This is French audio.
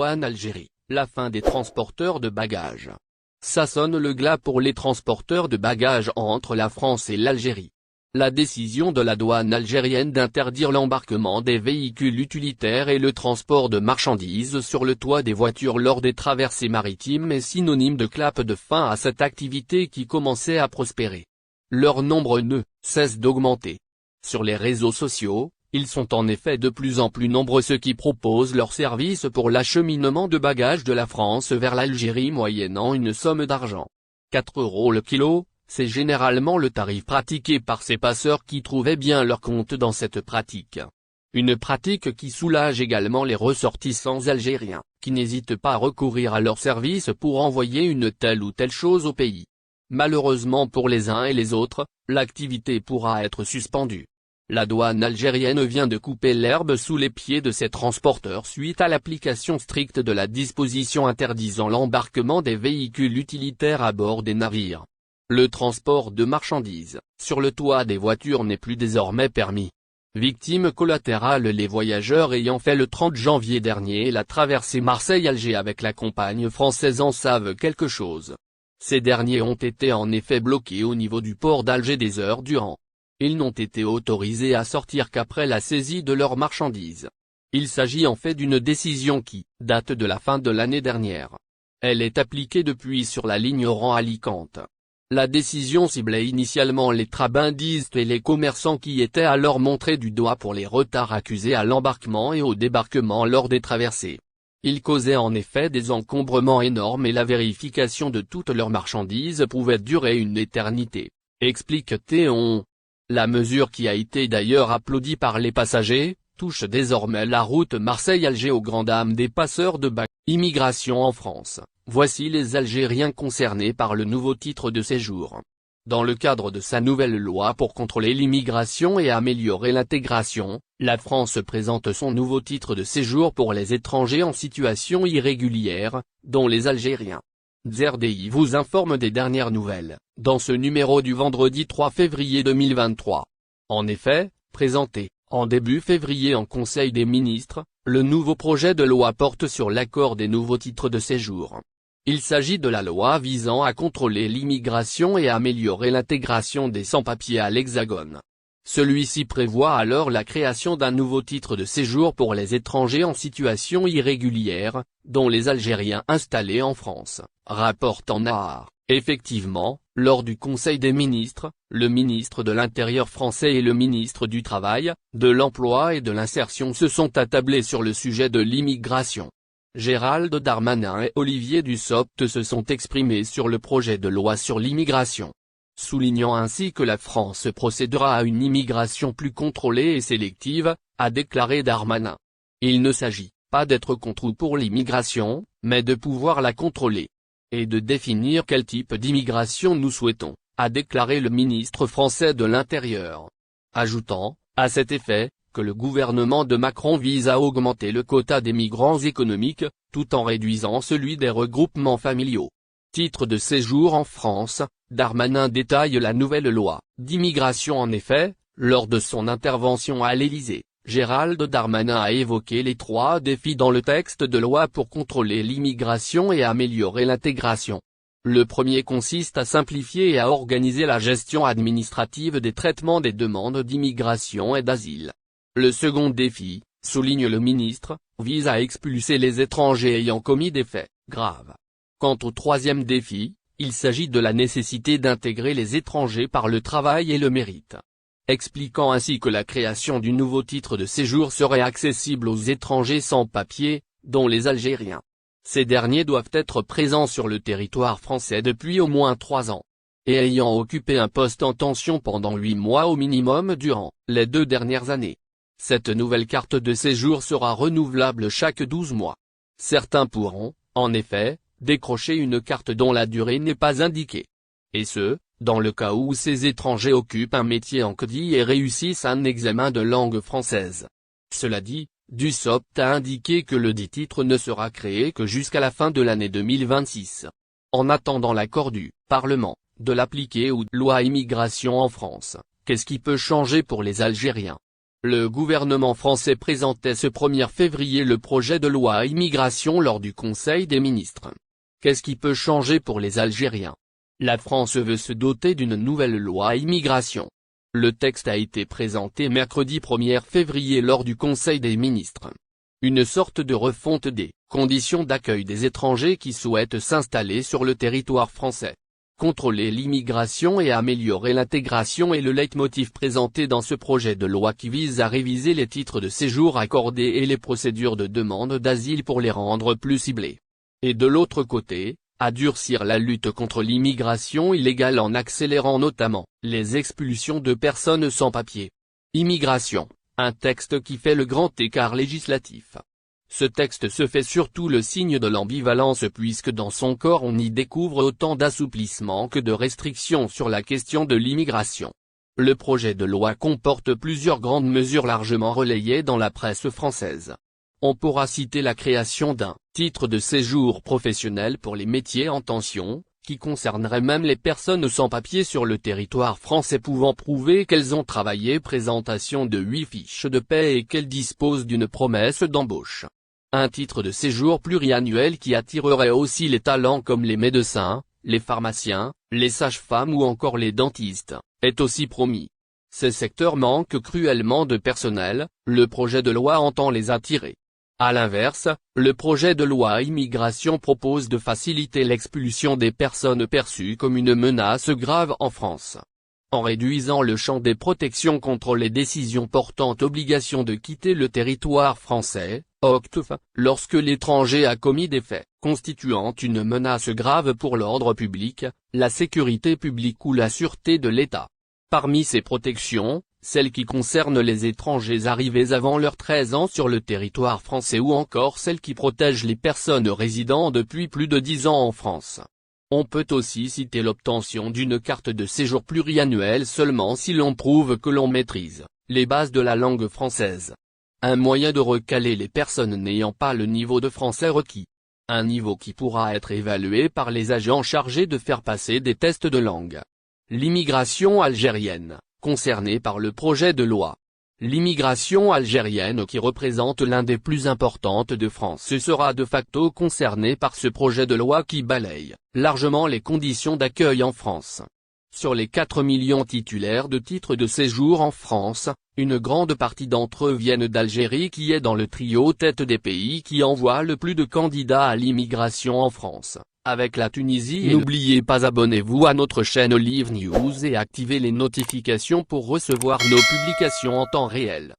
douane Algérie, la fin des transporteurs de bagages. Ça sonne le glas pour les transporteurs de bagages entre la France et l'Algérie. La décision de la douane algérienne d'interdire l'embarquement des véhicules utilitaires et le transport de marchandises sur le toit des voitures lors des traversées maritimes est synonyme de clap de fin à cette activité qui commençait à prospérer. Leur nombre ne cesse d'augmenter. Sur les réseaux sociaux, ils sont en effet de plus en plus nombreux ceux qui proposent leurs services pour l'acheminement de bagages de la France vers l'Algérie moyennant une somme d'argent. 4 € le kilo, c'est généralement le tarif pratiqué par ces passeurs qui trouvaient bien leur compte dans cette pratique. Une pratique qui soulage également les ressortissants algériens, qui n'hésitent pas à recourir à leurs services pour envoyer une telle ou telle chose au pays. Malheureusement pour les uns et les autres, l'activité pourra être suspendue. La douane algérienne vient de couper l'herbe sous les pieds de ces transporteurs suite à l'application stricte de la disposition interdisant l'embarquement des véhicules utilitaires à bord des navires. Le transport de marchandises, sur le toit des voitures n'est plus désormais permis. Victimes collatérales les voyageurs ayant fait le 30 janvier dernier la traversée Marseille-Alger avec la compagne française en savent quelque chose. Ces derniers ont été en effet bloqués au niveau du port d'Alger des heures durant. Ils n'ont été autorisés à sortir qu'après la saisie de leurs marchandises. Il s'agit en fait d'une décision qui date de la fin de l'année dernière. Elle est appliquée depuis sur la ligne Oran-Alicante. La décision ciblait initialement les trabandistes et les commerçants qui étaient alors montrés du doigt pour les retards accusés à l'embarquement et au débarquement lors des traversées. Ils causaient en effet des encombrements énormes et la vérification de toutes leurs marchandises pouvait durer une éternité, explique Théon. La mesure qui a été d'ailleurs applaudie par les passagers, touche désormais la route Marseille-Alger aux grandes dames des passeurs de bagages. Immigration en France, voici les Algériens concernés par le nouveau titre de séjour. Dans le cadre de sa nouvelle loi pour contrôler l'immigration et améliorer l'intégration, la France présente son nouveau titre de séjour pour les étrangers en situation irrégulière, dont les Algériens. ZRDI vous informe des dernières nouvelles, dans ce numéro du vendredi 3 février 2023. En effet, présenté, en début février en Conseil des ministres, le nouveau projet de loi porte sur l'accord des nouveaux titres de séjour. Il s'agit de la loi visant à contrôler l'immigration et à améliorer l'intégration des sans-papiers à l'Hexagone. Celui-ci prévoit alors la création d'un nouveau titre de séjour pour les étrangers en situation irrégulière, dont les Algériens installés en France, rapporte en Nahar. Effectivement, lors du Conseil des ministres, le ministre de l'Intérieur français et le ministre du Travail, de l'Emploi et de l'Insertion se sont attablés sur le sujet de l'immigration. Gérald Darmanin et Olivier Dussopt se sont exprimés sur le projet de loi sur l'immigration, soulignant ainsi que la France procédera à une immigration plus contrôlée et sélective, a déclaré Darmanin. Il ne s'agit pas d'être contre ou pour l'immigration, mais de pouvoir la contrôler. Et de définir quel type d'immigration nous souhaitons, a déclaré le ministre français de l'Intérieur. Ajoutant, à cet effet, que le gouvernement de Macron vise à augmenter le quota des migrants économiques, tout en réduisant celui des regroupements familiaux. Titre de séjour en France, Darmanin détaille la nouvelle loi d'immigration. En effet, lors de son intervention à l'Élysée, Gérald Darmanin a évoqué les 3 défis dans le texte de loi pour contrôler l'immigration et améliorer l'intégration. Le premier consiste à simplifier et à organiser la gestion administrative des traitements des demandes d'immigration et d'asile. Le second défi, souligne le ministre, vise à expulser les étrangers ayant commis des faits graves. Quant au troisième défi, il s'agit de la nécessité d'intégrer les étrangers par le travail et le mérite. Expliquant ainsi que la création du nouveau titre de séjour serait accessible aux étrangers sans papier, dont les Algériens. Ces derniers doivent être présents sur le territoire français depuis au moins 3 ans, et ayant occupé un poste en tension pendant 8 mois au minimum durant les 2 dernières années. Cette nouvelle carte de séjour sera renouvelable chaque 12 mois. Certains pourront, en effet, décrocher une carte dont la durée n'est pas indiquée. Et ce, dans le cas où ces étrangers occupent un métier en CDI et réussissent un examen de langue française. Cela dit, Dussopt a indiqué que le dit titre ne sera créé que jusqu'à la fin de l'année 2026. En attendant l'accord du Parlement, de l'appliquer ou loi immigration en France, qu'est-ce qui peut changer pour les Algériens? Le gouvernement français présentait ce 1er février le projet de loi immigration lors du Conseil des ministres. Qu'est-ce qui peut changer pour les Algériens? La France veut se doter d'une nouvelle loi immigration. Le texte a été présenté mercredi 1er février lors du Conseil des ministres. Une sorte de refonte des conditions d'accueil des étrangers qui souhaitent s'installer sur le territoire français. Contrôler l'immigration et améliorer l'intégration est le leitmotiv présenté dans ce projet de loi qui vise à réviser les titres de séjour accordés et les procédures de demande d'asile pour les rendre plus ciblées. Et de l'autre côté, à durcir la lutte contre l'immigration illégale en accélérant notamment les expulsions de personnes sans papier. Immigration, un texte qui fait le grand écart législatif. Ce texte se fait surtout le signe de l'ambivalence puisque dans son corps on y découvre autant d'assouplissements que de restrictions sur la question de l'immigration. Le projet de loi comporte plusieurs grandes mesures largement relayées dans la presse française. On pourra citer la création d'un titre de séjour professionnel pour les métiers en tension, qui concernerait même les personnes sans papier sur le territoire français pouvant prouver qu'elles ont travaillé, présentation de 8 fiches de paie et qu'elles disposent d'une promesse d'embauche. Un titre de séjour pluriannuel qui attirerait aussi les talents comme les médecins, les pharmaciens, les sages-femmes ou encore les dentistes, est aussi promis. Ces secteurs manquent cruellement de personnel, le projet de loi entend les attirer. À l'inverse, le projet de loi immigration propose de faciliter l'expulsion des personnes perçues comme une menace grave en France. En réduisant le champ des protections contre les décisions portant obligation de quitter le territoire français, OQTF, lorsque l'étranger a commis des faits constituant une menace grave pour l'ordre public, la sécurité publique ou la sûreté de l'État. Parmi ces protections, celles qui concernent les étrangers arrivés avant leurs 13 ans sur le territoire français ou encore celles qui protègent les personnes résidant depuis plus de 10 ans en France. On peut aussi citer l'obtention d'une carte de séjour pluriannuelle seulement si l'on prouve que l'on maîtrise les bases de la langue française. Un moyen de recaler les personnes n'ayant pas le niveau de français requis. Un niveau qui pourra être évalué par les agents chargés de faire passer des tests de langue. L'immigration algérienne, concernée par le projet de loi. L'immigration algérienne qui représente l'un des plus importantes de France sera de facto concernée par ce projet de loi qui balaye largement les conditions d'accueil en France. Sur les 4 millions titulaires de titres de séjour en France, une grande partie d'entre eux viennent d'Algérie qui est dans le trio tête des pays qui envoient le plus de candidats à l'immigration en France, avec la Tunisie. N'oubliez pas, abonnez-vous à notre chaîne Olive News et activez les notifications pour recevoir nos publications en temps réel.